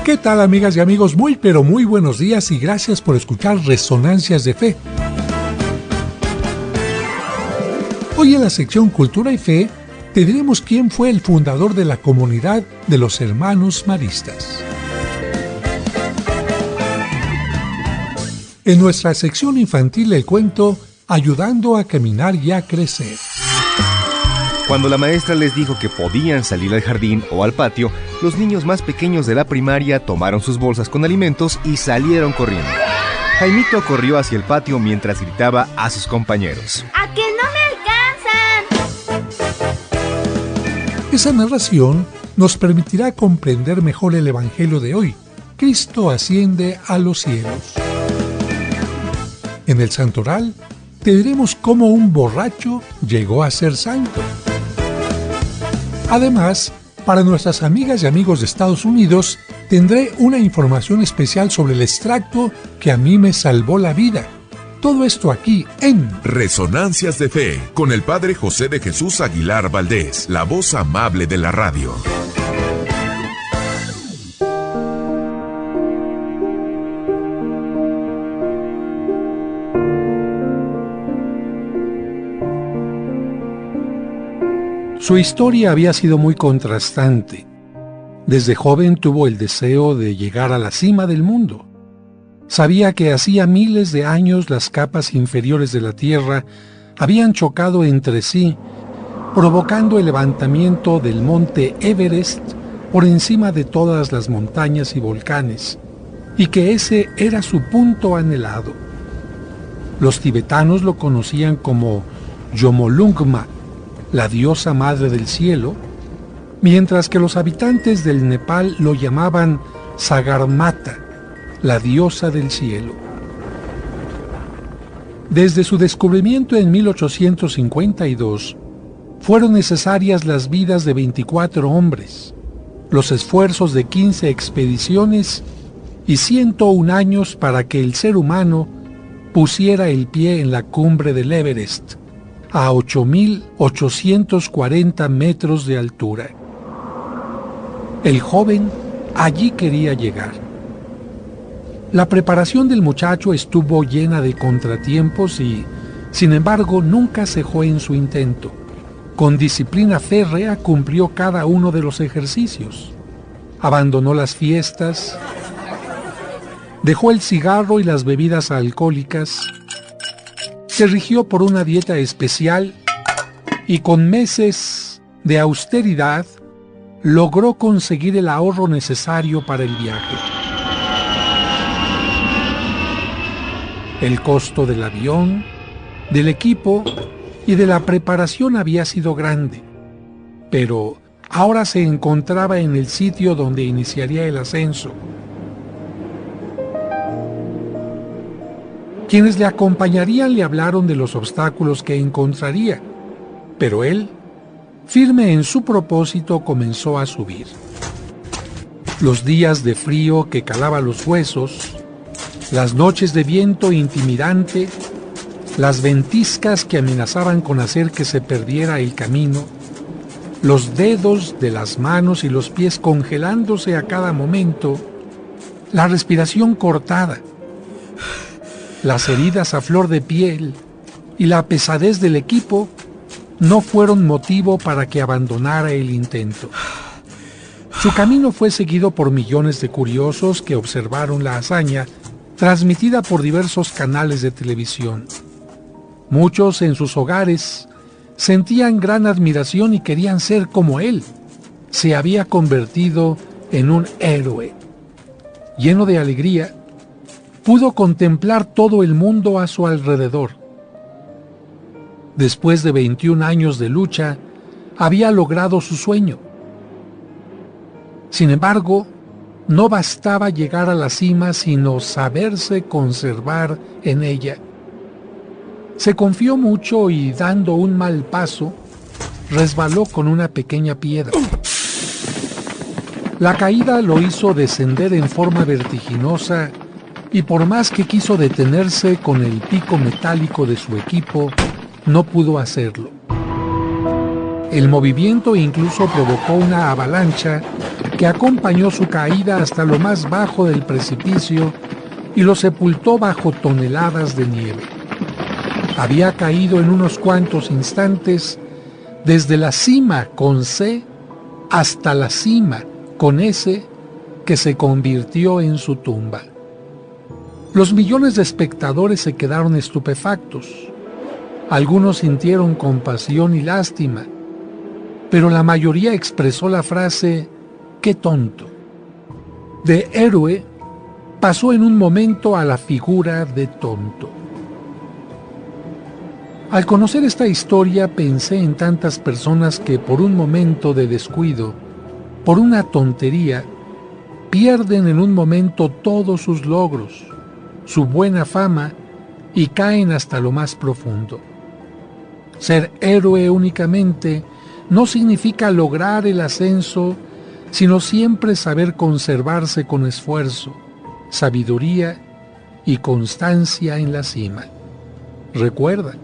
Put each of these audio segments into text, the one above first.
¿Qué tal, amigas y amigos? Muy pero muy buenos días y gracias por escuchar Resonancias de Fe. Hoy en la sección Cultura y Fe te diremos quién fue el fundador de la comunidad de los Hermanos Maristas. En nuestra sección infantil el cuento Ayudando a caminar y a crecer. Cuando la maestra les dijo que podían salir al jardín o al patio, los niños más pequeños de la primaria tomaron sus bolsas con alimentos y salieron corriendo. Jaimito corrió hacia el patio mientras gritaba a sus compañeros: ¡A que no me alcanzan! Esa narración nos permitirá comprender mejor el Evangelio de hoy. Cristo asciende a los cielos. En el Santoral te diremos cómo un borracho llegó a ser santo. Además, para nuestras amigas y amigos de Estados Unidos, tendré una información especial sobre el extracto que a mí me salvó la vida. Todo esto aquí en Resonancias de Fe, con el Padre José de Jesús Aguilar Valdés, la voz amable de la radio. Su historia había sido muy contrastante. Desde joven tuvo el deseo de llegar a la cima del mundo. Sabía que hacía miles de años las capas inferiores de la Tierra habían chocado entre sí, provocando el levantamiento del monte Everest por encima de todas las montañas y volcanes, y que ese era su punto anhelado. Los tibetanos lo conocían como Yomolungma, la diosa madre del cielo, mientras que los habitantes del Nepal lo llamaban Sagarmata, la diosa del cielo. Desde su descubrimiento en 1852, fueron necesarias las vidas de 24 hombres, los esfuerzos de 15 expediciones y 101 años para que el ser humano pusiera el pie en la cumbre del Everest, a 8.840 metros de altura. El joven allí quería llegar. La preparación del muchacho estuvo llena de contratiempos y, sin embargo, nunca cejó en su intento. Con disciplina férrea cumplió cada uno de los ejercicios. Abandonó las fiestas, dejó el cigarro y las bebidas alcohólicas, se rigió por una dieta especial y con meses de austeridad logró conseguir el ahorro necesario para el viaje. El costo del avión, del equipo y de la preparación había sido grande, pero ahora se encontraba en el sitio donde iniciaría el ascenso. Quienes le acompañarían le hablaron de los obstáculos que encontraría, pero él, firme en su propósito, comenzó a subir. Los días de frío que calaba los huesos, las noches de viento intimidante, las ventiscas que amenazaban con hacer que se perdiera el camino, los dedos de las manos y los pies congelándose a cada momento, la respiración cortada, las heridas a flor de piel y la pesadez del equipo no fueron motivo para que abandonara el intento. Su camino fue seguido por millones de curiosos que observaron la hazaña transmitida por diversos canales de televisión. Muchos en sus hogares sentían gran admiración y querían ser como él. Se había convertido en un héroe. Lleno de alegría, pudo contemplar todo el mundo a su alrededor. Después de 21 años de lucha, había logrado su sueño. Sin embargo, no bastaba llegar a la cima, sino saberse conservar en ella. Se confió mucho y, dando un mal paso, resbaló con una pequeña piedra. La caída lo hizo descender en forma vertiginosa y por más que quiso detenerse con el pico metálico de su equipo, no pudo hacerlo. El movimiento incluso provocó una avalancha que acompañó su caída hasta lo más bajo del precipicio y lo sepultó bajo toneladas de nieve. Había caído en unos cuantos instantes desde la cima con C hasta la cima con S, que se convirtió en su tumba. Los millones de espectadores se quedaron estupefactos. Algunos sintieron compasión y lástima, pero la mayoría expresó la frase «qué tonto». De héroe pasó en un momento a la figura de tonto. Al conocer esta historia pensé en tantas personas que por un momento de descuido, por una tontería, pierden en un momento todos sus logros, su buena fama y caen hasta lo más profundo. Ser héroe únicamente no significa lograr el ascenso, sino siempre saber conservarse con esfuerzo, sabiduría y constancia en la cima. Recuerda,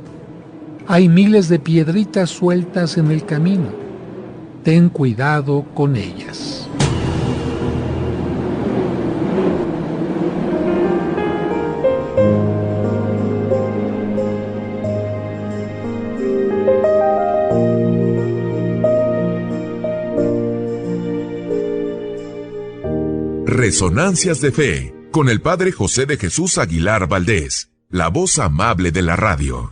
hay miles de piedritas sueltas en el camino. Ten cuidado con ellas. Resonancias de Fe, con el Padre José de Jesús Aguilar Valdés, la voz amable de la radio.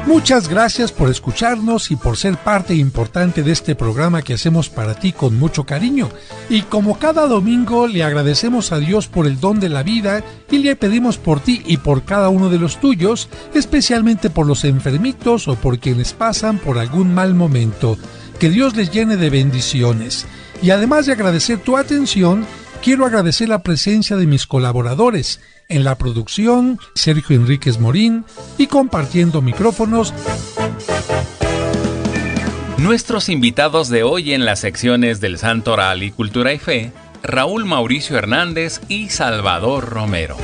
Muchas gracias por escucharnos y por ser parte importante de este programa que hacemos para ti con mucho cariño. Y como cada domingo le agradecemos a Dios por el don de la vida y le pedimos por ti y por cada uno de los tuyos, especialmente por los enfermitos o por quienes pasan por algún mal momento. Que Dios les llene de bendiciones. Y además de agradecer tu atención, quiero agradecer la presencia de mis colaboradores. En la producción, Sergio Enríquez Morín, y compartiendo micrófonos, nuestros invitados de hoy en las secciones del Santo Oral y Cultura y Fe, Raúl Mauricio Hernández y Salvador Romero.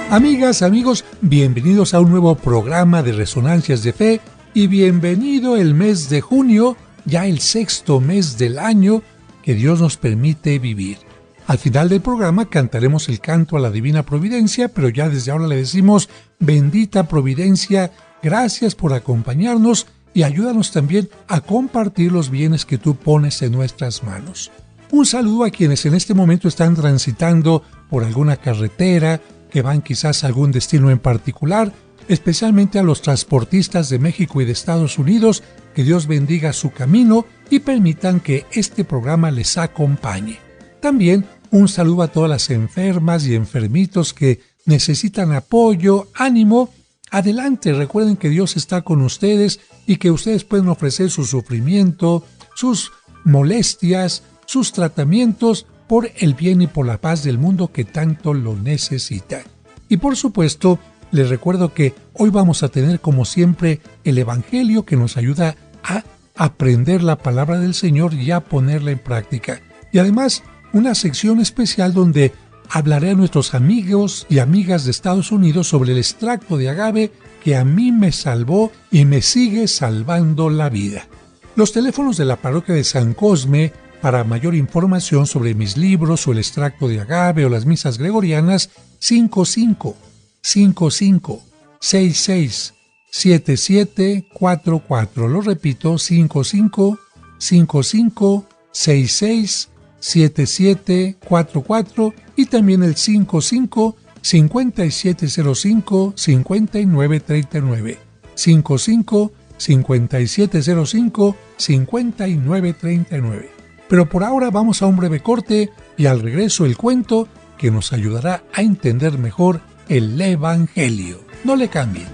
Amigas, amigos, bienvenidos a un nuevo programa de Resonancias de Fe y bienvenido el mes de junio, ya el sexto mes del año que Dios nos permite vivir. Al final del programa cantaremos el canto a la Divina Providencia, pero ya desde ahora le decimos, bendita Providencia, gracias por acompañarnos y ayúdanos también a compartir los bienes que tú pones en nuestras manos. Un saludo a quienes en este momento están transitando por alguna carretera, que van quizás a algún destino en particular, especialmente a los transportistas de México y de Estados Unidos, que Dios bendiga su camino y permitan que este programa les acompañe. También un saludo a todas las enfermas y enfermitos que necesitan apoyo, ánimo. Adelante, recuerden que Dios está con ustedes y que ustedes pueden ofrecer su sufrimiento, sus molestias, sus tratamientos por el bien y por la paz del mundo que tanto lo necesita. Y por supuesto, les recuerdo que hoy vamos a tener como siempre el Evangelio que nos ayuda a aprender la palabra del Señor y a ponerla en práctica. Y además, una sección especial donde hablaré a nuestros amigos y amigas de Estados Unidos sobre el extracto de agave que a mí me salvó y me sigue salvando la vida. Los teléfonos de la parroquia de San Cosme para mayor información sobre mis libros o el extracto de agave o las misas gregorianas, 55-55-66-7744. Lo repito, 55-55-66-7744 y también el 55-5705-5939. 55-5705-5939. Pero por ahora vamos a un breve corte y al regreso el cuento que nos ayudará a entender mejor el Evangelio. No le cambien.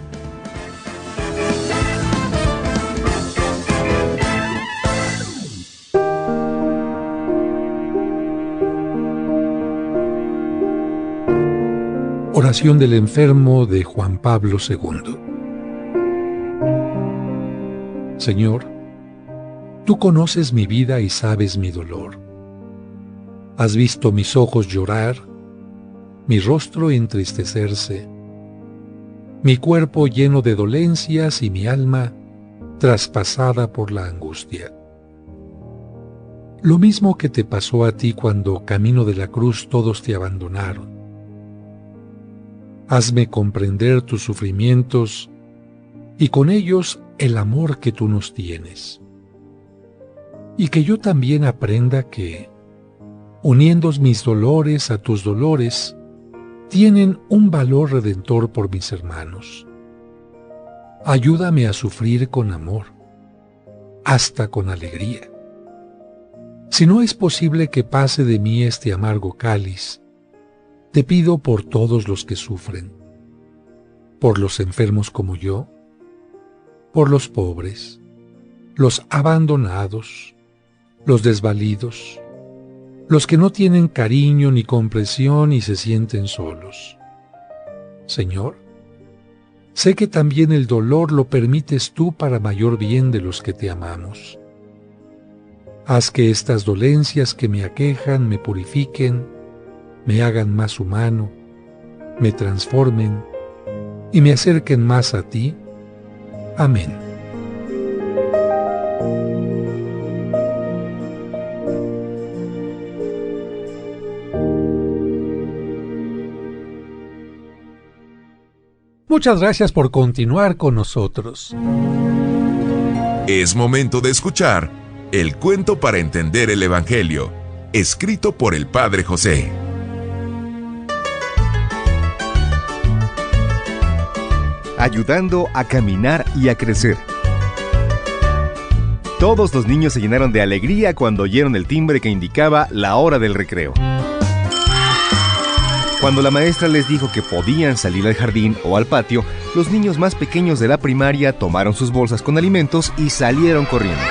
Oración del enfermo de Juan Pablo II. Señor, tú conoces mi vida y sabes mi dolor. Has visto mis ojos llorar, mi rostro entristecerse. mi cuerpo lleno de dolencias y mi alma traspasada por la angustia. Lo mismo que te pasó a ti cuando camino de la cruz todos te abandonaron. Hazme comprender tus sufrimientos y con ellos el amor que tú nos tienes. Y que yo también aprenda que, uniendo mis dolores a tus dolores, tienen un valor redentor por mis hermanos. Ayúdame a sufrir con amor, hasta con alegría. Si no es posible que pase de mí este amargo cáliz, te pido por todos los que sufren, por los enfermos como yo, por los pobres, los abandonados, los desvalidos, los que no tienen cariño ni comprensión y se sienten solos. Señor, sé que también el dolor lo permites tú para mayor bien de los que te amamos. Haz que estas dolencias que me aquejan me purifiquen, me hagan más humano, me transformen y me acerquen más a ti. Amén. Muchas gracias por continuar con nosotros. Es momento de escuchar el cuento para entender el Evangelio, escrito por el Padre José. Ayudando a caminar y a crecer. Todos los niños se llenaron de alegría cuando oyeron el timbre que indicaba la hora del recreo. Cuando la maestra les dijo que podían salir al jardín o al patio, los niños más pequeños de la primaria tomaron sus bolsas con alimentos y salieron corriendo.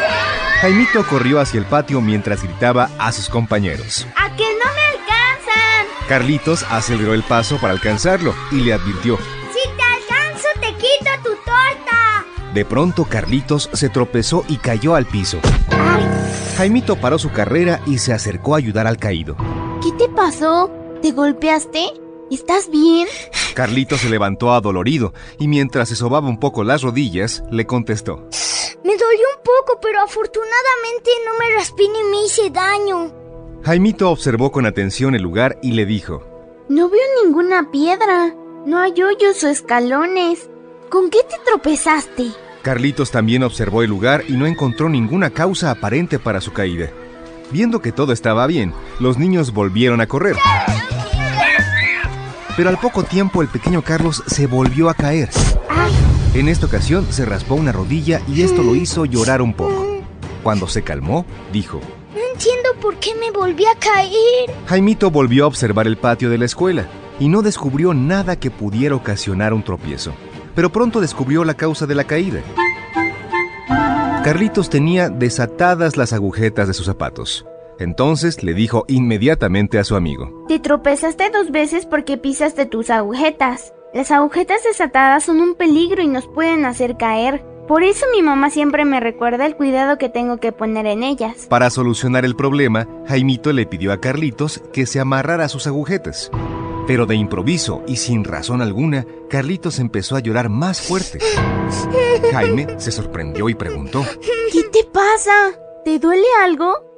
Jaimito corrió hacia el patio mientras gritaba a sus compañeros: ¡A que no me alcanzan! Carlitos aceleró el paso para alcanzarlo y le advirtió: ¡Si te alcanzo, te quito tu torta! De pronto Carlitos se tropezó y cayó al piso. ¡Ay! Jaimito paró su carrera y se acercó a ayudar al caído. ¿Qué te pasó? ¿Te golpeaste? ¿Estás bien? Carlitos se levantó adolorido y mientras se sobaba un poco las rodillas, le contestó: Me dolió un poco, pero afortunadamente no me raspé ni me hice daño. Jaimito observó con atención el lugar y le dijo: No veo ninguna piedra. No hay hoyos o escalones. ¿Con qué te tropezaste? Carlitos también observó el lugar y no encontró ninguna causa aparente para su caída. Viendo que todo estaba bien, los niños volvieron a correr. Pero al poco tiempo el pequeño Carlos se volvió a caer. ¡Ay! En esta ocasión se raspó una rodilla y esto lo hizo llorar un poco. Cuando se calmó, dijo: No entiendo por qué me volví a caer. Jaimito volvió a observar el patio de la escuela y no descubrió nada que pudiera ocasionar un tropiezo. Pero pronto descubrió la causa de la caída. Carlitos tenía desatadas las agujetas de sus zapatos. Entonces le dijo inmediatamente a su amigo: Te tropezaste 2 veces porque pisaste tus agujetas. Las agujetas desatadas son un peligro y nos pueden hacer caer. Por eso mi mamá siempre me recuerda el cuidado que tengo que poner en ellas. Para solucionar el problema, Jaimito le pidió a Carlitos que se amarrara sus agujetas. Pero de improviso y sin razón alguna, Carlitos empezó a llorar más fuerte. Jaime se sorprendió y preguntó: ¿Qué te pasa? ¿Te duele algo?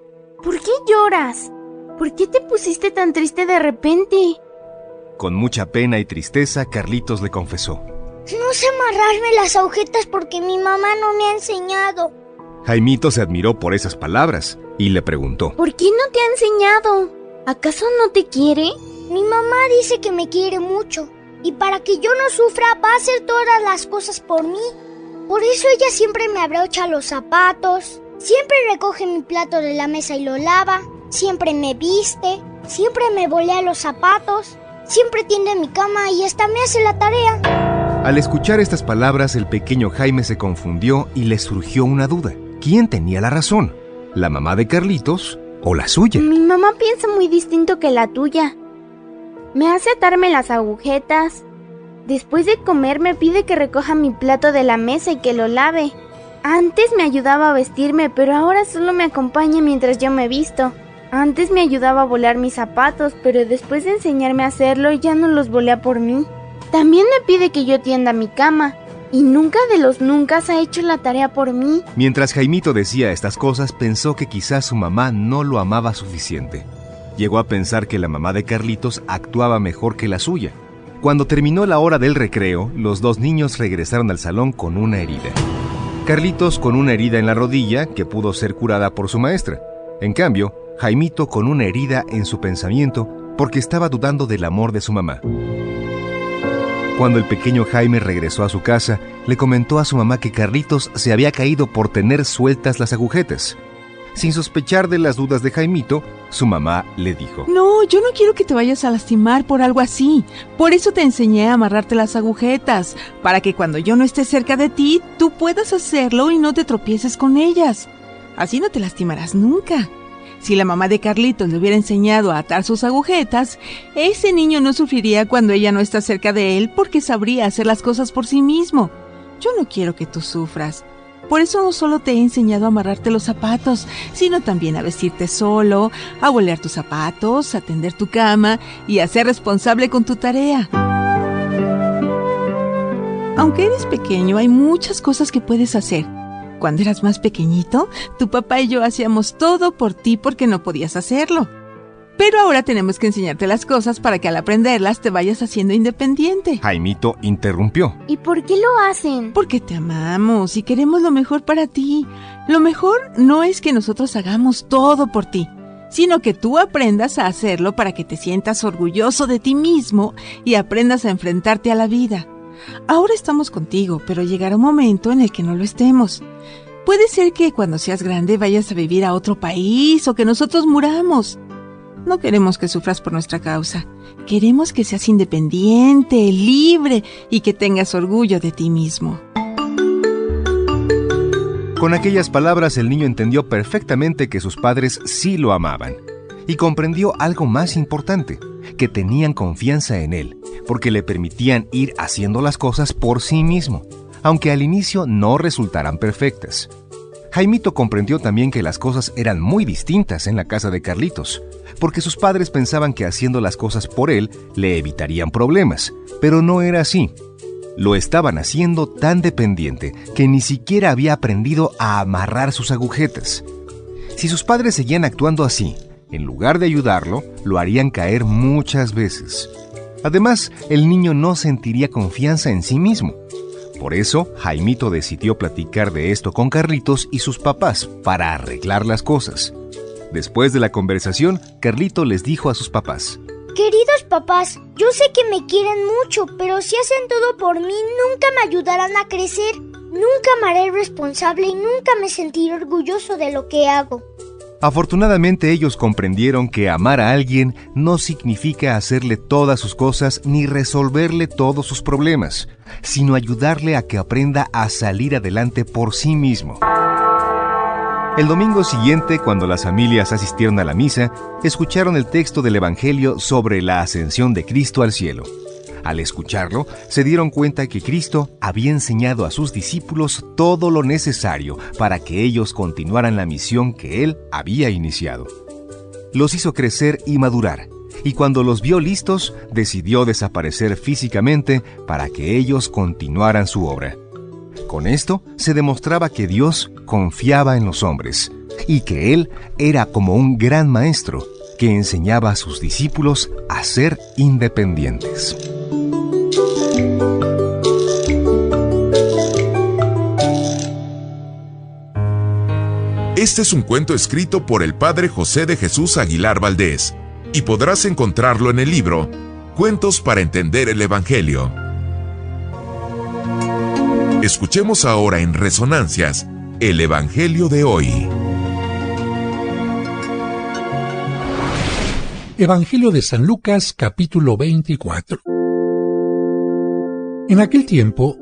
¿Por qué lloras? ¿Por qué te pusiste tan triste de repente? Con mucha pena y tristeza, Carlitos le confesó: No sé amarrarme las agujetas porque mi mamá no me ha enseñado. Jaimito se admiró por esas palabras y le preguntó: ¿Por qué no te ha enseñado? ¿Acaso no te quiere? Mi mamá dice que me quiere mucho y para que yo no sufra va a hacer todas las cosas por mí. Por eso ella siempre me abrocha los zapatos, siempre recoge mi plato de la mesa y lo lava, siempre me viste, siempre me volea los zapatos, siempre tiende mi cama y hasta me hace la tarea. Al escuchar estas palabras, el pequeño Jaime se confundió y le surgió una duda. ¿Quién tenía la razón? ¿La mamá de Carlitos o la suya? Mi mamá piensa muy distinto que la tuya. Me hace atarme las agujetas. Después de comer me pide que recoja mi plato de la mesa y que lo lave. Antes me ayudaba a vestirme, pero ahora solo me acompaña mientras yo me visto. Antes me ayudaba a volar mis zapatos, pero después de enseñarme a hacerlo ya no los volea por mí. También me pide que yo tienda mi cama. Y nunca de los nunca ha hecho la tarea por mí. Mientras Jaimito decía estas cosas, pensó que quizás su mamá no lo amaba suficiente. Llegó a pensar que la mamá de Carlitos actuaba mejor que la suya. Cuando terminó la hora del recreo, los dos niños regresaron al salón con una herida. Carlitos con una herida en la rodilla que pudo ser curada por su maestra. En cambio, Jaimito con una herida en su pensamiento porque estaba dudando del amor de su mamá. Cuando el pequeño Jaime regresó a su casa, le comentó a su mamá que Carlitos se había caído por tener sueltas las agujetas. Sin sospechar de las dudas de Jaimito, su mamá le dijo: No, yo no quiero que te vayas a lastimar por algo así. Por eso te enseñé a amarrarte las agujetas, para que cuando yo no esté cerca de ti, tú puedas hacerlo y no te tropieces con ellas. Así no te lastimarás nunca. Si la mamá de Carlitos le hubiera enseñado a atar sus agujetas, ese niño no sufriría cuando ella no está cerca de él porque sabría hacer las cosas por sí mismo. Yo no quiero que tú sufras. Por eso no solo te he enseñado a amarrarte los zapatos, sino también a vestirte solo, a bolear tus zapatos, a tender tu cama y a ser responsable con tu tarea. Aunque eres pequeño, hay muchas cosas que puedes hacer. Cuando eras más pequeñito, tu papá y yo hacíamos todo por ti porque no podías hacerlo. Pero ahora tenemos que enseñarte las cosas para que al aprenderlas te vayas haciendo independiente. Jaimito interrumpió. ¿Y por qué lo hacen? Porque te amamos y queremos lo mejor para ti. Lo mejor no es que nosotros hagamos todo por ti, sino que tú aprendas a hacerlo para que te sientas orgulloso de ti mismo y aprendas a enfrentarte a la vida. Ahora estamos contigo, pero llegará un momento en el que no lo estemos. Puede ser que cuando seas grande vayas a vivir a otro país o que nosotros muramos. No queremos que sufras por nuestra causa. Queremos que seas independiente, libre y que tengas orgullo de ti mismo. Con aquellas palabras el niño entendió perfectamente que sus padres sí lo amaban y comprendió algo más importante, que tenían confianza en él, porque le permitían ir haciendo las cosas por sí mismo, aunque al inicio no resultaran perfectas. Jaimito comprendió también que las cosas eran muy distintas en la casa de Carlitos, porque sus padres pensaban que haciendo las cosas por él le evitarían problemas, pero no era así. Lo estaban haciendo tan dependiente que ni siquiera había aprendido a amarrar sus agujetas. Si sus padres seguían actuando así, en lugar de ayudarlo, lo harían caer muchas veces. Además, el niño no sentiría confianza en sí mismo. Por eso, Jaimito decidió platicar de esto con Carlitos y sus papás para arreglar las cosas. Después de la conversación, Carlito les dijo a sus papás: Queridos papás, yo sé que me quieren mucho, pero si hacen todo por mí, nunca me ayudarán a crecer. Nunca me haré responsable y nunca me sentiré orgulloso de lo que hago. Afortunadamente ellos comprendieron que amar a alguien no significa hacerle todas sus cosas ni resolverle todos sus problemas, sino ayudarle a que aprenda a salir adelante por sí mismo. El domingo siguiente, cuando las familias asistieron a la misa, escucharon el texto del Evangelio sobre la ascensión de Cristo al cielo. Al escucharlo, se dieron cuenta que Cristo había enseñado a sus discípulos todo lo necesario para que ellos continuaran la misión que Él había iniciado. Los hizo crecer y madurar, y cuando los vio listos, decidió desaparecer físicamente para que ellos continuaran su obra. Con esto, se demostraba que Dios confiaba en los hombres, y que Él era como un gran maestro que enseñaba a sus discípulos a ser independientes. Este es un cuento escrito por el padre José de Jesús Aguilar Valdés y podrás encontrarlo en el libro Cuentos para entender el Evangelio. Escuchemos ahora en Resonancias el Evangelio de hoy. Evangelio de San Lucas, capítulo 24. En aquel tiempo,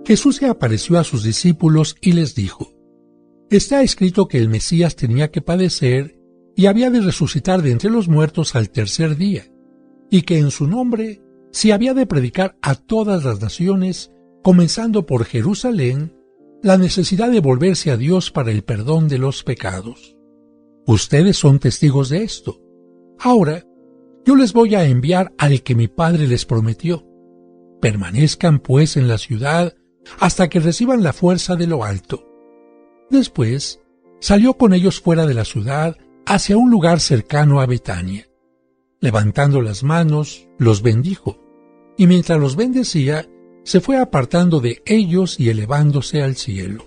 Jesús se apareció a sus discípulos y les dijo: Está escrito que el Mesías tenía que padecer y había de resucitar de entre los muertos al tercer día, y que en su nombre se había de predicar a todas las naciones, comenzando por Jerusalén, la necesidad de volverse a Dios para el perdón de los pecados. Ustedes son testigos de esto. Ahora, yo les voy a enviar al que mi Padre les prometió. Permanezcan pues en la ciudad hasta que reciban la fuerza de lo alto. Después salió con ellos fuera de la ciudad hacia un lugar cercano a Betania. Levantando las manos, los bendijo, y mientras los bendecía, se fue apartando de ellos y elevándose al cielo.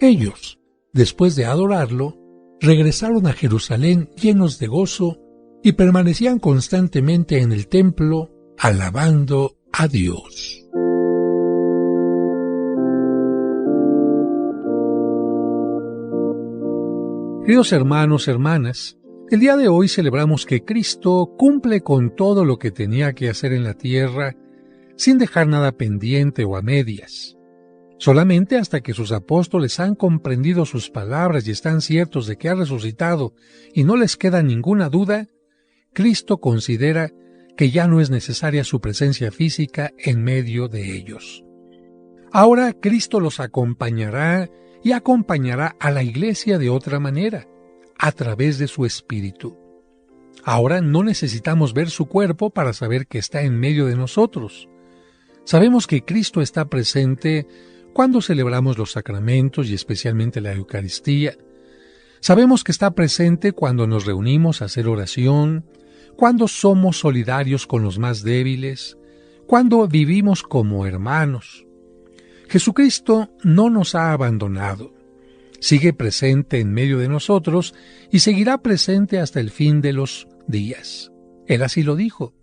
Ellos, después de adorarlo, regresaron a Jerusalén llenos de gozo y permanecían constantemente en el templo, alabando a Dios. Queridos hermanos, hermanas, el día de hoy celebramos que Cristo cumple con todo lo que tenía que hacer en la tierra sin dejar nada pendiente o a medias. Solamente hasta que sus apóstoles han comprendido sus palabras y están ciertos de que ha resucitado y no les queda ninguna duda, Cristo considera que ya no es necesaria su presencia física en medio de ellos. Ahora Cristo los acompañará y acompañará a la iglesia de otra manera, a través de su Espíritu. Ahora no necesitamos ver su cuerpo para saber que está en medio de nosotros. Sabemos que Cristo está presente cuando celebramos los sacramentos y especialmente la Eucaristía. Sabemos que está presente cuando nos reunimos a hacer oración, cuando somos solidarios con los más débiles, cuando vivimos como hermanos. Jesucristo no nos ha abandonado. Sigue presente en medio de nosotros y seguirá presente hasta el fin de los días. Él así lo dijo: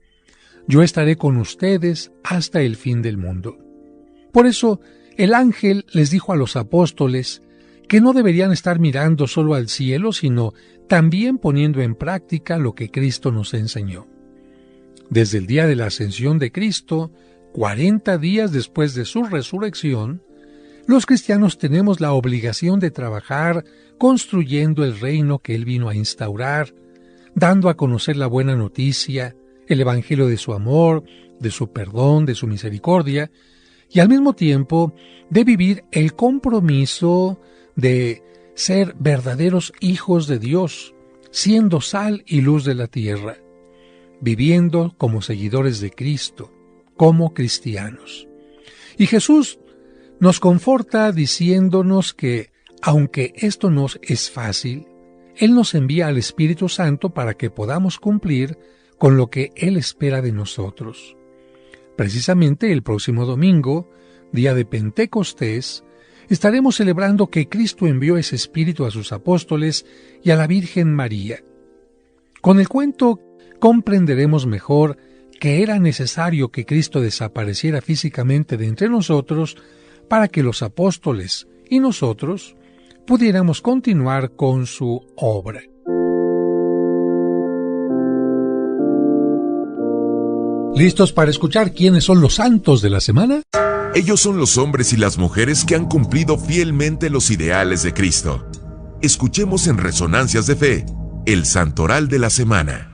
yo estaré con ustedes hasta el fin del mundo. Por eso, el ángel les dijo a los apóstoles que no deberían estar mirando solo al cielo, sino también poniendo en práctica lo que Cristo nos enseñó. Desde el día de la ascensión de Cristo, 40 días después de su resurrección, los cristianos tenemos la obligación de trabajar construyendo el reino que Él vino a instaurar, dando a conocer la buena noticia, el evangelio de su amor, de su perdón, de su misericordia, y al mismo tiempo de vivir el compromiso de ser verdaderos hijos de Dios, siendo sal y luz de la tierra, viviendo como seguidores de Cristo, como cristianos. Y Jesús nos conforta diciéndonos que, aunque esto no es fácil, Él nos envía al Espíritu Santo para que podamos cumplir con lo que Él espera de nosotros. Precisamente el próximo domingo, día de Pentecostés, estaremos celebrando que Cristo envió ese Espíritu a sus apóstoles y a la Virgen María. Con el cuento comprenderemos mejor que era necesario que Cristo desapareciera físicamente de entre nosotros para que los apóstoles y nosotros pudiéramos continuar con su obra. ¿Listos para escuchar quiénes son los santos de la semana? Ellos son los hombres y las mujeres que han cumplido fielmente los ideales de Cristo. Escuchemos en Resonancias de Fe, el Santoral de la Semana.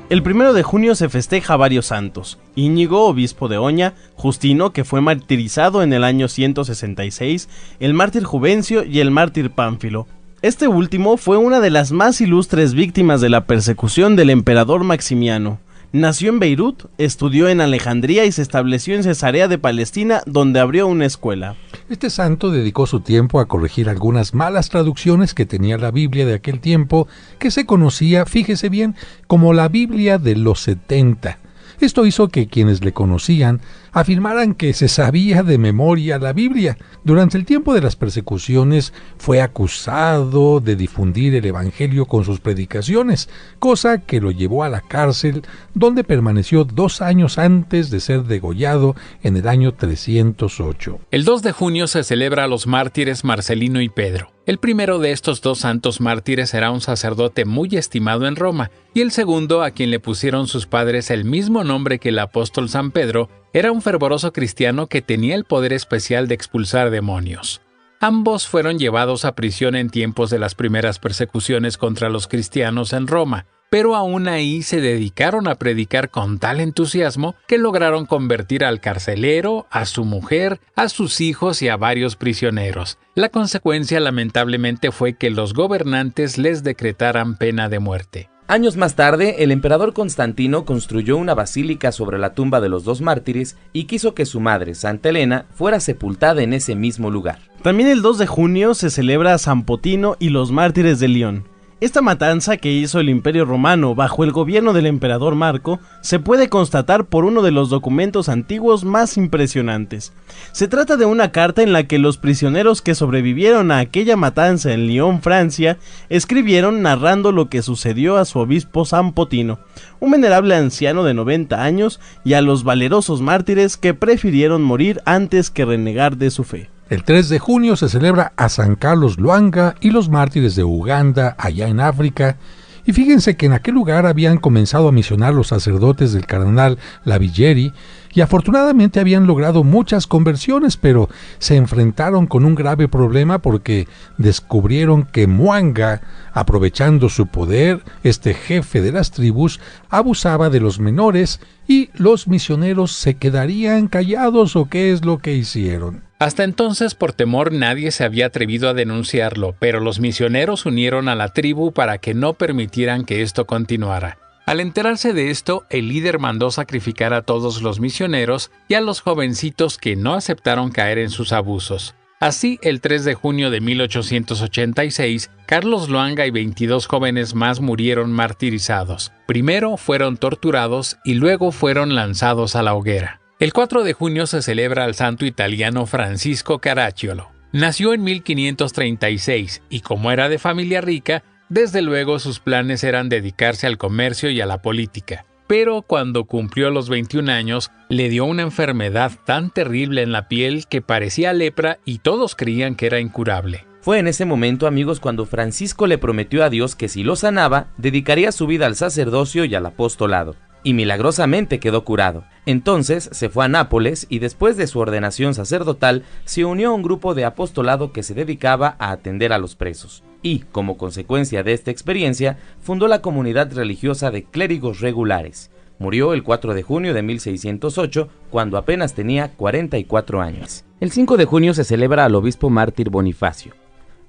El 1 de junio se festeja varios santos: Íñigo, obispo de Oña; Justino, que fue martirizado en el año 166; el mártir Juvencio y el mártir Pánfilo. Este último fue una de las más ilustres víctimas de la persecución del emperador Maximiano. Nació en Beirut, estudió en Alejandría y se estableció en Cesarea de Palestina, donde abrió una escuela. Este santo dedicó su tiempo a corregir algunas malas traducciones que tenía la Biblia de aquel tiempo, que se conocía, fíjese bien, como la Biblia de los 70. Esto hizo que quienes le conocían afirmaran que se sabía de memoria la Biblia. Durante el tiempo de las persecuciones fue acusado de difundir el Evangelio con sus predicaciones, cosa que lo llevó a la cárcel, donde permaneció 2 años antes de ser degollado en el año 308. El 2 de junio se celebra a los mártires Marcelino y Pedro. El primero de estos 2 santos mártires era un sacerdote muy estimado en Roma, y el segundo, a quien le pusieron sus padres el mismo nombre que el apóstol San Pedro, era un fervoroso cristiano que tenía el poder especial de expulsar demonios. Ambos fueron llevados a prisión en tiempos de las primeras persecuciones contra los cristianos en Roma, pero aún ahí se dedicaron a predicar con tal entusiasmo que lograron convertir al carcelero, a su mujer, a sus hijos y a varios prisioneros. La consecuencia lamentablemente fue que los gobernantes les decretaran pena de muerte. Años más tarde, el emperador Constantino construyó una basílica sobre la tumba de los dos mártires y quiso que su madre, Santa Elena, fuera sepultada en ese mismo lugar. También el 2 de junio se celebra San Potino y los mártires de León. Esta matanza que hizo el Imperio Romano bajo el gobierno del emperador Marco se puede constatar por uno de los documentos antiguos más impresionantes. Se trata de una carta en la que los prisioneros que sobrevivieron a aquella matanza en Lyon, Francia, escribieron narrando lo que sucedió a su obispo San Potino, un venerable anciano de 90 años, y a los valerosos mártires que prefirieron morir antes que renegar de su fe. El 3 de junio se celebra a San Carlos Lwanga y los mártires de Uganda, allá en África, y fíjense que en aquel lugar habían comenzado a misionar los sacerdotes del cardenal Lavilleri, y afortunadamente habían logrado muchas conversiones, pero se enfrentaron con un grave problema porque descubrieron que Mwanga, aprovechando su poder, este jefe de las tribus, abusaba de los menores, y los misioneros se quedarían callados. ¿O qué es lo que hicieron? Hasta entonces, por temor, nadie se había atrevido a denunciarlo, pero los misioneros unieron a la tribu para que no permitieran que esto continuara. Al enterarse de esto, el líder mandó sacrificar a todos los misioneros y a los jovencitos que no aceptaron caer en sus abusos. Así, el 3 de junio de 1886, Carlos Lwanga y 22 jóvenes más murieron martirizados. Primero fueron torturados y luego fueron lanzados a la hoguera. El 4 de junio se celebra al santo italiano Francisco Caracciolo. Nació en 1536 y como era de familia rica, desde luego sus planes eran dedicarse al comercio y a la política. Pero cuando cumplió los 21 años, le dio una enfermedad tan terrible en la piel que parecía lepra y todos creían que era incurable. Fue en ese momento, amigos, cuando Francisco le prometió a Dios que si lo sanaba, dedicaría su vida al sacerdocio y al apostolado. Y milagrosamente quedó curado. Entonces se fue a Nápoles y después de su ordenación sacerdotal se unió a un grupo de apostolado que se dedicaba a atender a los presos. Y, como consecuencia de esta experiencia, fundó la comunidad religiosa de clérigos regulares. Murió el 4 de junio de 1608, cuando apenas tenía 44 años. El 5 de junio se celebra al obispo mártir Bonifacio.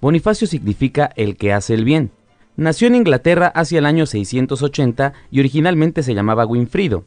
Bonifacio significa el que hace el bien. Nació en Inglaterra hacia el año 680 y originalmente se llamaba Winfrido.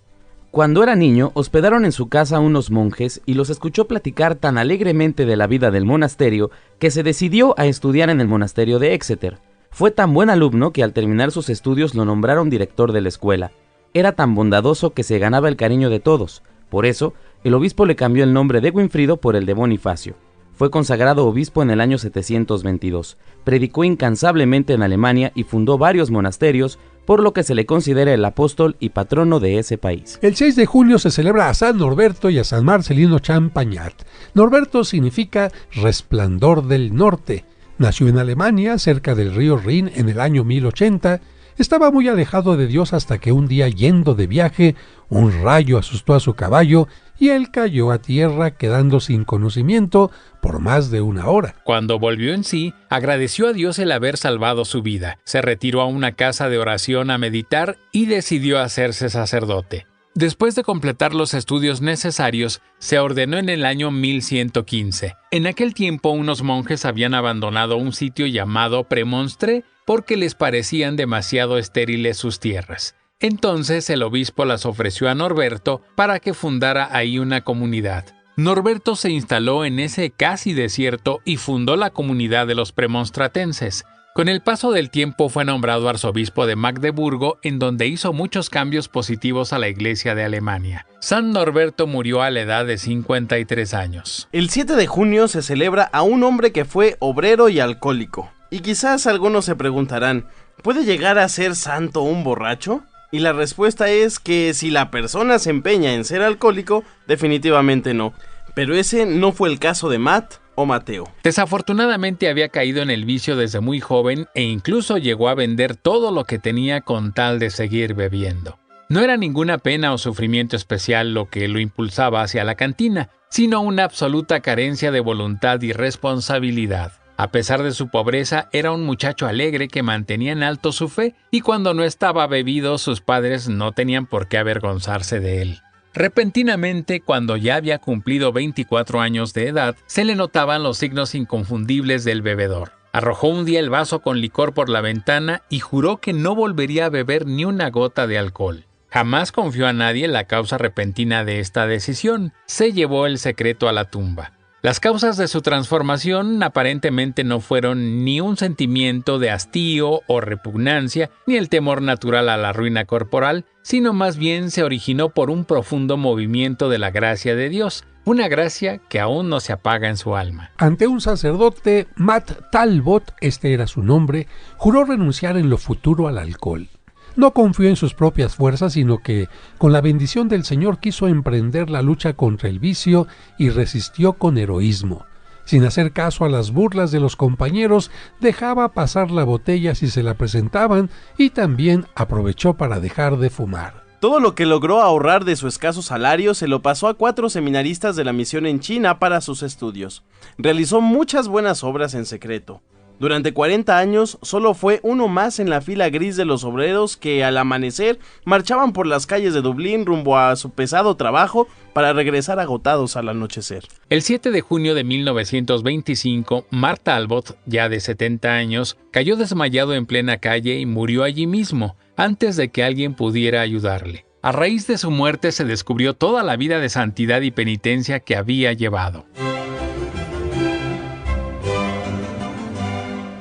Cuando era niño, hospedaron en su casa unos monjes y los escuchó platicar tan alegremente de la vida del monasterio que se decidió a estudiar en el monasterio de Exeter. Fue tan buen alumno que al terminar sus estudios lo nombraron director de la escuela. Era tan bondadoso que se ganaba el cariño de todos. Por eso, el obispo le cambió el nombre de Winfrido por el de Bonifacio. Fue consagrado obispo en el año 722. Predicó incansablemente en Alemania y fundó varios monasterios, por lo que se le considera el apóstol y patrono de ese país. El 6 de julio se celebra a San Norberto y a San Marcelino Champagnat. Norberto significa resplandor del norte. Nació en Alemania, cerca del río Rin, en el año 1080. Estaba muy alejado de Dios hasta que un día, yendo de viaje, un rayo asustó a su caballo y él cayó a tierra, quedando sin conocimiento por más de una hora. Cuando volvió en sí, agradeció a Dios el haber salvado su vida. Se retiró a una casa de oración a meditar y decidió hacerse sacerdote. Después de completar los estudios necesarios, se ordenó en el año 1115. En aquel tiempo, unos monjes habían abandonado un sitio llamado Premonstre porque les parecían demasiado estériles sus tierras. Entonces el obispo las ofreció a Norberto para que fundara ahí una comunidad. Norberto se instaló en ese casi desierto y fundó la comunidad de los premonstratenses. Con el paso del tiempo fue nombrado arzobispo de Magdeburgo, en donde hizo muchos cambios positivos a la Iglesia de Alemania. San Norberto murió a la edad de 53 años. El 7 de junio se celebra a un hombre que fue obrero y alcohólico. Y quizás algunos se preguntarán, ¿puede llegar a ser santo un borracho? Y la respuesta es que si la persona se empeña en ser alcohólico, definitivamente no. Pero ese no fue el caso de Matt o Mateo. Desafortunadamente había caído en el vicio desde muy joven e incluso llegó a vender todo lo que tenía con tal de seguir bebiendo. No era ninguna pena o sufrimiento especial lo que lo impulsaba hacia la cantina, sino una absoluta carencia de voluntad y responsabilidad. A pesar de su pobreza, era un muchacho alegre que mantenía en alto su fe, y cuando no estaba bebido, sus padres no tenían por qué avergonzarse de él. Repentinamente, cuando ya había cumplido 24 años de edad, se le notaban los signos inconfundibles del bebedor. Arrojó un día el vaso con licor por la ventana y juró que no volvería a beber ni una gota de alcohol. Jamás confió a nadie la causa repentina de esta decisión. Se llevó el secreto a la tumba. Las causas de su transformación aparentemente no fueron ni un sentimiento de hastío o repugnancia, ni el temor natural a la ruina corporal, sino más bien se originó por un profundo movimiento de la gracia de Dios, una gracia que aún no se apaga en su alma. Ante un sacerdote, Matt Talbot, este era su nombre, juró renunciar en lo futuro al alcohol. No confió en sus propias fuerzas, sino que, con la bendición del Señor, quiso emprender la lucha contra el vicio y resistió con heroísmo. Sin hacer caso a las burlas de los compañeros, dejaba pasar la botella si se la presentaban y también aprovechó para dejar de fumar. Todo lo que logró ahorrar de su escaso salario se lo pasó a 4 seminaristas de la misión en China para sus estudios. Realizó muchas buenas obras en secreto. Durante 40 años solo fue uno más en la fila gris de los obreros que al amanecer marchaban por las calles de Dublín rumbo a su pesado trabajo para regresar agotados al anochecer. El 7 de junio de 1925, Matt Talbot, ya de 70 años, cayó desmayado en plena calle y murió allí mismo, antes de que alguien pudiera ayudarle. A raíz de su muerte se descubrió toda la vida de santidad y penitencia que había llevado.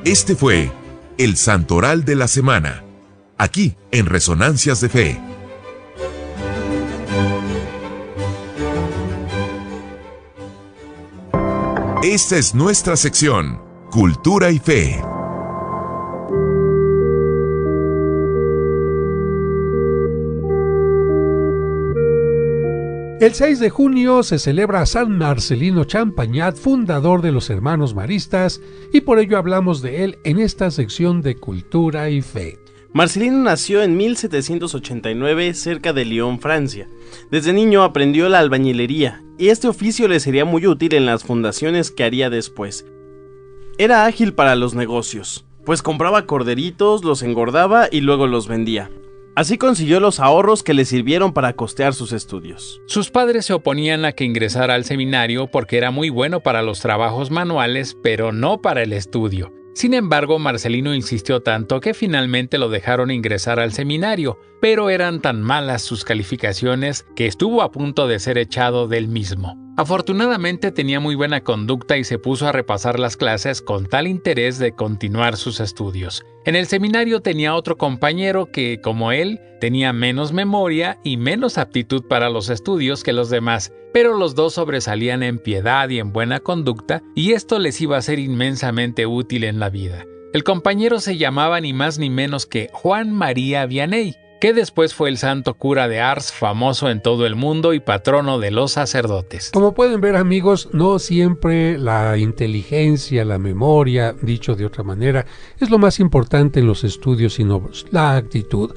Este fue el Santoral de la Semana, aquí en Resonancias de Fe. Esta es nuestra sección, Cultura y Fe. El 6 de junio se celebra a San Marcelino Champagnat, fundador de los Hermanos Maristas, y por ello hablamos de él en esta sección de Cultura y Fe. Marcelino nació en 1789 cerca de Lyon, Francia. Desde niño aprendió la albañilería, y este oficio le sería muy útil en las fundaciones que haría después. Era ágil para los negocios, pues compraba corderitos, los engordaba y luego los vendía. Así consiguió los ahorros que le sirvieron para costear sus estudios. Sus padres se oponían a que ingresara al seminario porque era muy bueno para los trabajos manuales, pero no para el estudio. Sin embargo, Marcelino insistió tanto que finalmente lo dejaron ingresar al seminario, pero eran tan malas sus calificaciones que estuvo a punto de ser echado del mismo. Afortunadamente tenía muy buena conducta y se puso a repasar las clases con tal interés de continuar sus estudios. En el seminario tenía otro compañero que, como él, tenía menos memoria y menos aptitud para los estudios que los demás, pero los dos sobresalían en piedad y en buena conducta, y esto les iba a ser inmensamente útil en la vida. El compañero se llamaba ni más ni menos que Juan María Vianney, que después fue el santo cura de Ars, famoso en todo el mundo y patrono de los sacerdotes. Como pueden ver, amigos, no siempre la inteligencia, la memoria, dicho de otra manera, es lo más importante en los estudios, sino la actitud.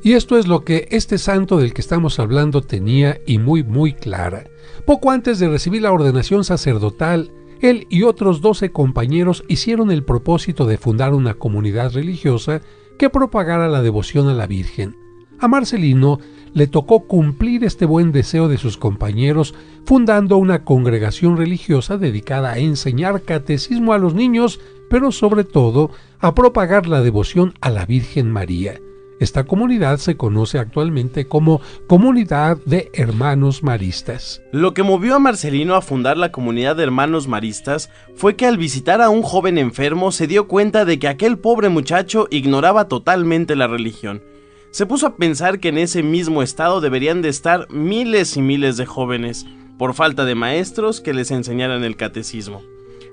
Y esto es lo que este santo del que estamos hablando tenía y muy clara. Poco antes de recibir la ordenación sacerdotal, él y otros 12 compañeros hicieron el propósito de fundar una comunidad religiosa que propagara la devoción a la Virgen. A Marcelino le tocó cumplir este buen deseo de sus compañeros fundando una congregación religiosa dedicada a enseñar catecismo a los niños, pero sobre todo a propagar la devoción a la Virgen María. Esta comunidad se conoce actualmente como Comunidad de Hermanos Maristas. Lo que movió a Marcelino a fundar la Comunidad de Hermanos Maristas fue que al visitar a un joven enfermo se dio cuenta de que aquel pobre muchacho ignoraba totalmente la religión. Se puso a pensar que en ese mismo estado deberían de estar miles y miles de jóvenes, por falta de maestros que les enseñaran el catecismo.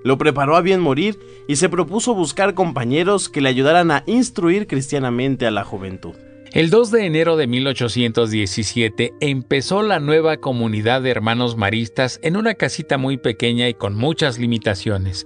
Lo preparó a bien morir y se propuso buscar compañeros que le ayudaran a instruir cristianamente a la juventud. El 2 de enero de 1817 empezó la nueva comunidad de hermanos maristas en una casita muy pequeña y con muchas limitaciones.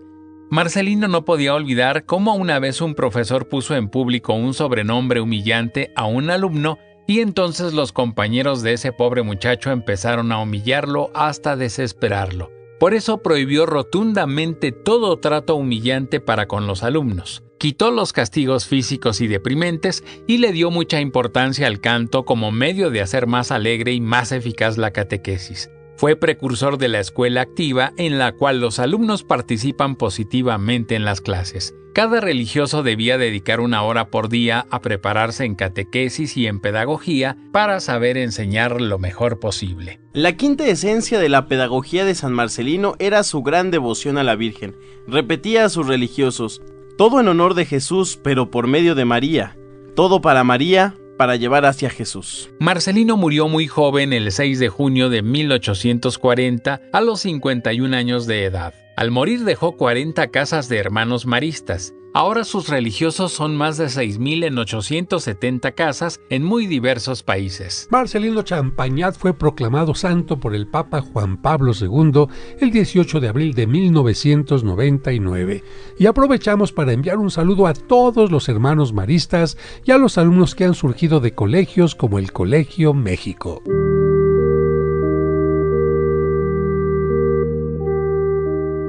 Marcelino no podía olvidar cómo una vez un profesor puso en público un sobrenombre humillante a un alumno y entonces los compañeros de ese pobre muchacho empezaron a humillarlo hasta desesperarlo. Por eso prohibió rotundamente todo trato humillante para con los alumnos. Quitó los castigos físicos y deprimentes y le dio mucha importancia al canto como medio de hacer más alegre y más eficaz la catequesis. Fue precursor de la escuela activa, en la cual los alumnos participan positivamente en las clases. Cada religioso debía dedicar 1 hora por día a prepararse en catequesis y en pedagogía para saber enseñar lo mejor posible. La quinta esencia de la pedagogía de San Marcelino era su gran devoción a la Virgen. Repetía a sus religiosos: todo en honor de Jesús, pero por medio de María. Todo para María, para llevar hacia Jesús. Marcelino murió muy joven el 6 de junio de 1840 a los 51 años de edad. Al morir dejó 40 casas de hermanos maristas. Ahora sus religiosos son más de 6,000 en 870 casas en muy diversos países. Marcelino Champagnat fue proclamado santo por el Papa Juan Pablo II el 18 de abril de 1999. Y aprovechamos para enviar un saludo a todos los hermanos maristas y a los alumnos que han surgido de colegios como el Colegio México.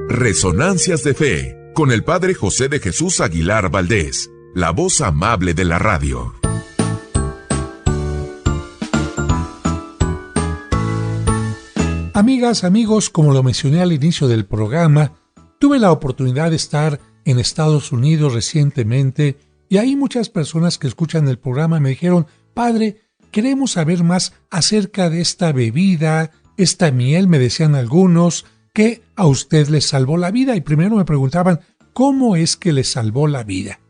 Resonancias de Fe, con el Padre José de Jesús Aguilar Valdés, la voz amable de la radio. Amigas, amigos, como lo mencioné al inicio del programa, tuve la oportunidad de estar en Estados Unidos recientemente y ahí muchas personas que escuchan el programa me dijeron: Padre, queremos saber más acerca de esta bebida, esta miel, me decían algunos, que a usted le salvó la vida. Y primero me preguntaban, ¿cómo es que le salvó la vida?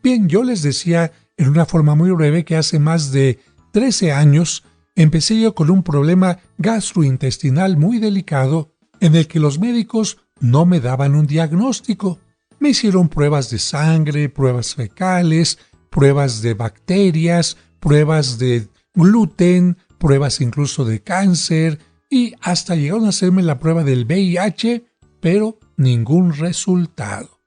Bien, yo les decía en una forma muy breve que hace más de 13 años empecé yo con un problema gastrointestinal muy delicado en el que los médicos no me daban un diagnóstico. Me hicieron pruebas de sangre, pruebas fecales, pruebas de bacterias, pruebas de gluten, pruebas incluso de cáncer, y hasta llegaron a hacerme la prueba del VIH, pero ningún resultado.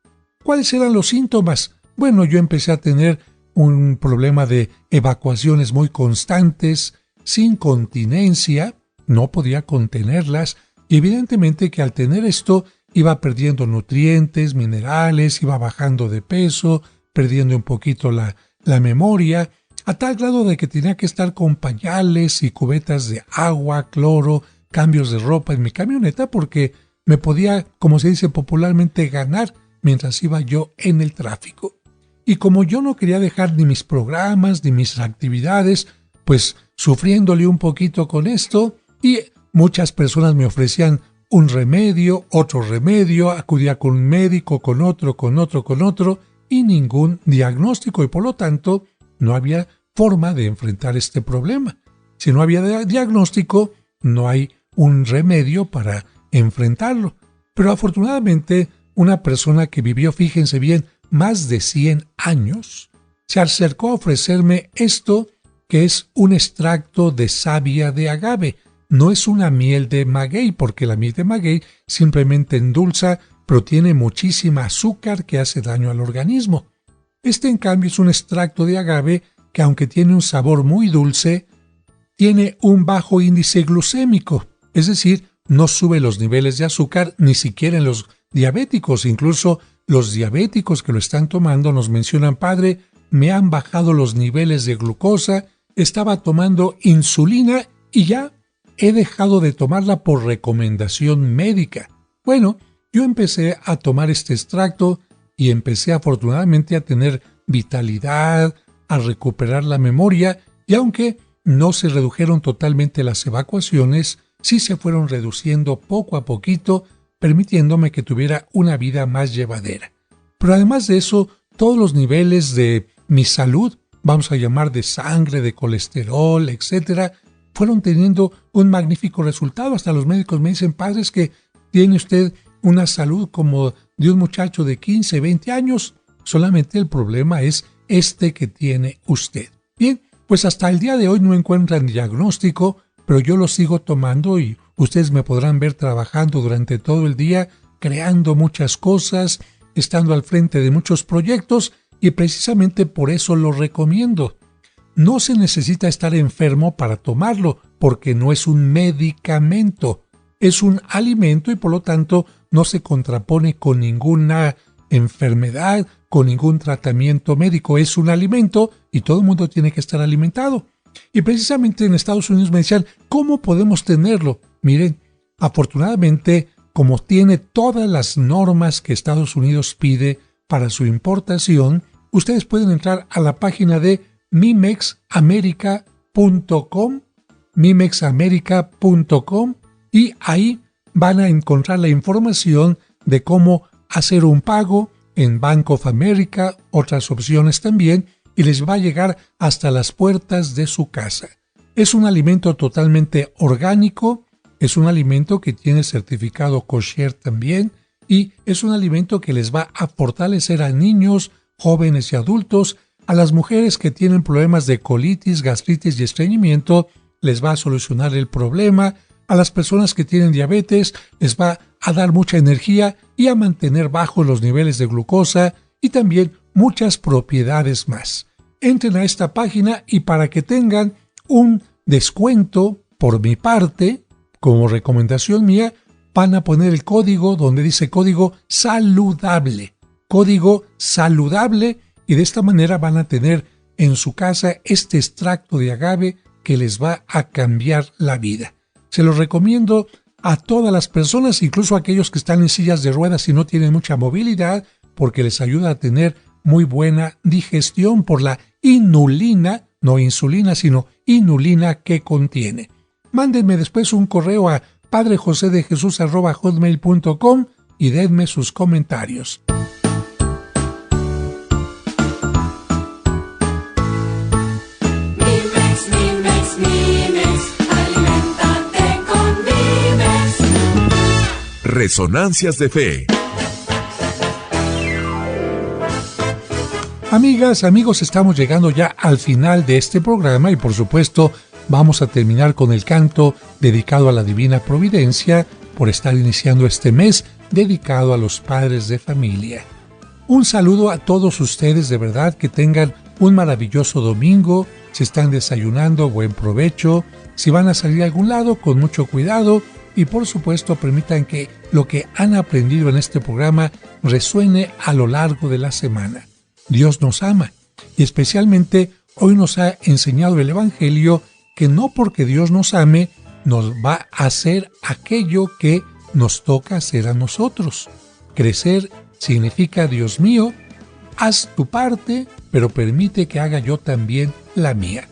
¿Cuáles eran los síntomas? Bueno, yo empecé a tener un problema de evacuaciones muy constantes, sin continencia, no podía contenerlas, y evidentemente que al tener esto iba perdiendo nutrientes, minerales, iba bajando de peso, perdiendo un poquito la memoria, a tal grado de que tenía que estar con pañales y cubetas de agua, cloro, cambios de ropa en mi camioneta porque me podía, como se dice popularmente, ganar mientras iba yo en el tráfico. Y como yo no quería dejar ni mis programas ni mis actividades, pues sufriéndole un poquito con esto, y muchas personas me ofrecían un remedio, otro remedio, acudía con un médico, con otro, y ningún diagnóstico, y por lo tanto no había forma de enfrentar este problema. Si no había diagnóstico, no hay un remedio para enfrentarlo. Pero afortunadamente, una persona que vivió, fíjense bien, más de 100 años, se acercó a ofrecerme esto, que es un extracto de savia de agave. No es una miel de maguey, porque la miel de maguey simplemente endulza, pero tiene muchísima azúcar que hace daño al organismo. Este, en cambio, es un extracto de agave que, aunque tiene un sabor muy dulce, tiene un bajo índice glucémico, es decir, no sube los niveles de azúcar ni siquiera en los diabéticos. Incluso los diabéticos que lo están tomando nos mencionan: Padre, me han bajado los niveles de glucosa, estaba tomando insulina y ya he dejado de tomarla por recomendación médica. Bueno, yo empecé a tomar este extracto y empecé afortunadamente a tener vitalidad, a recuperar la memoria, y aunque no se redujeron totalmente las evacuaciones, sí se fueron reduciendo poco a poquito, permitiéndome que tuviera una vida más llevadera. Pero además de eso, todos los niveles de mi salud, vamos a llamar de sangre, de colesterol, etcétera, fueron teniendo un magnífico resultado. Hasta los médicos me dicen: Padre, es que tiene usted una salud como de un muchacho de 15, 20 años. Solamente el problema es este que tiene usted. Bien, pues hasta el día de hoy no encuentran diagnóstico, pero yo lo sigo tomando y ustedes me podrán ver trabajando durante todo el día, creando muchas cosas, estando al frente de muchos proyectos, y precisamente por eso lo recomiendo. No se necesita estar enfermo para tomarlo, porque no es un medicamento. es un alimento y por lo tanto no se contrapone con ninguna enfermedad, con ningún tratamiento médico. Es un alimento y todo el mundo tiene que estar alimentado. Y precisamente en Estados Unidos me decían, ¿cómo podemos tenerlo? Miren, afortunadamente, como tiene todas las normas que Estados Unidos pide para su importación, ustedes pueden entrar a la página de mimexamerica.com, y ahí van a encontrar la información de cómo hacer un pago en Bank of America, otras opciones también, y les va a llegar hasta las puertas de su casa. Es un alimento totalmente orgánico, es un alimento que tiene certificado kosher también, y es un alimento que les va a fortalecer a niños, jóvenes y adultos. A las mujeres que tienen problemas de colitis, gastritis y estreñimiento, les va a solucionar el problema. A las personas que tienen diabetes les va a dar mucha energía y a mantener bajos los niveles de glucosa y también muchas propiedades más. Entren a esta página y para que tengan un descuento por mi parte, como recomendación mía, van a poner el código donde dice código saludable. Código saludable, y de esta manera van a tener en su casa este extracto de agave que les va a cambiar la vida. Se los recomiendo a todas las personas, incluso a aquellos que están en sillas de ruedas y no tienen mucha movilidad, porque les ayuda a tener muy buena digestión por la inulina, no insulina, sino inulina que contiene. Mándenme después un correo a padrejosedejesus@hotmail.com y denme sus comentarios. Resonancias de Fe. Amigas, amigos, estamos llegando ya al final de este programa y por supuesto vamos a terminar con el canto dedicado a la Divina Providencia por estar iniciando este mes dedicado a los padres de familia. Un saludo a todos ustedes, de verdad que tengan un maravilloso domingo. Si están desayunando, buen provecho. Si van a salir a algún lado, con mucho cuidado. Y por supuesto permitan que lo que han aprendido en este programa resuene a lo largo de la semana. Dios nos ama y especialmente hoy nos ha enseñado el Evangelio que no porque Dios nos ame nos va a hacer aquello que nos toca hacer a nosotros. Crecer significa, Dios mío, haz tu parte, pero permite que haga yo también la mía.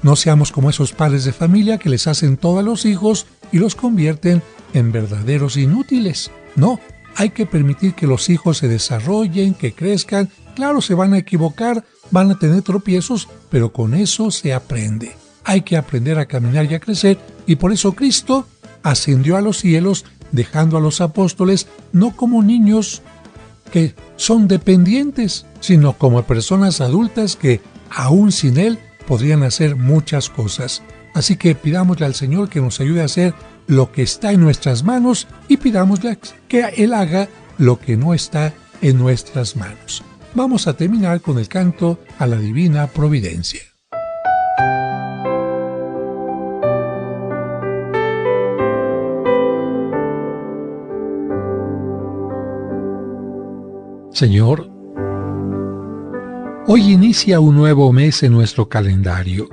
No seamos como esos padres de familia que les hacen todo a los hijos y los convierten en verdaderos inútiles. No, hay que permitir que los hijos se desarrollen, que crezcan. Claro, se van a equivocar, van a tener tropiezos, pero con eso se aprende. Hay que aprender a caminar y a crecer, y por eso Cristo ascendió a los cielos, dejando a los apóstoles no como niños que son dependientes, sino como personas adultas que, aún sin Él, podrían hacer muchas cosas. Así que pidámosle al Señor que nos ayude a hacer lo que está en nuestras manos y pidámosle que Él haga lo que no está en nuestras manos. Vamos a terminar con el canto a la Divina Providencia. Señor, hoy inicia un nuevo mes en nuestro calendario.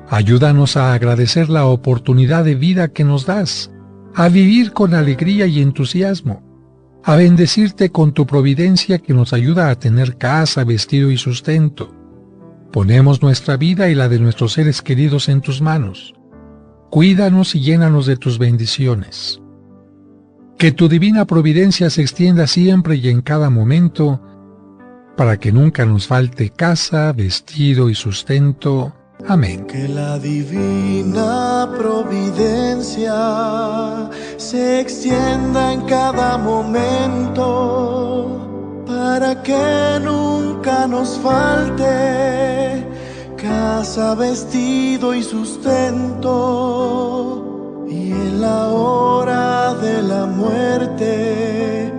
Ayúdanos a agradecer la oportunidad de vida que nos das, a vivir con alegría y entusiasmo, a bendecirte con tu providencia que nos ayuda a tener casa, vestido y sustento. Ponemos nuestra vida y la de nuestros seres queridos en tus manos. Cuídanos y llénanos de tus bendiciones. Que tu divina providencia se extienda siempre y en cada momento, para que nunca nos falte casa, vestido y sustento. Amén. Que la divina providencia se extienda en cada momento, para que nunca nos falte casa, vestido y sustento. Y en la hora de la muerte,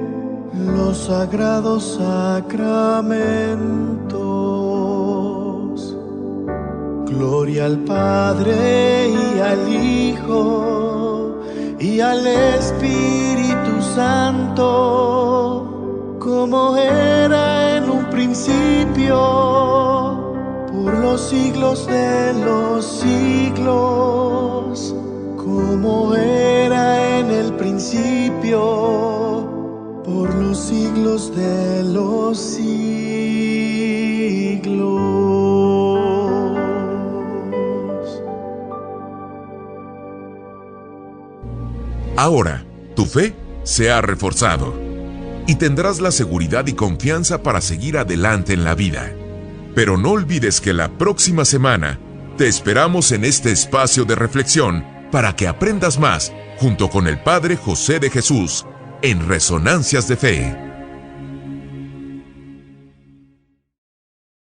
los sagrados sacramentos. Gloria al Padre y al Hijo y al Espíritu Santo, como era en un principio, por los siglos de los siglos, como era en el principio, por los siglos de los siglos. Ahora, tu fe se ha reforzado y tendrás la seguridad y confianza para seguir adelante en la vida. Pero no olvides que la próxima semana te esperamos en este espacio de reflexión para que aprendas más junto con el Padre José de Jesús en Resonancias de Fe.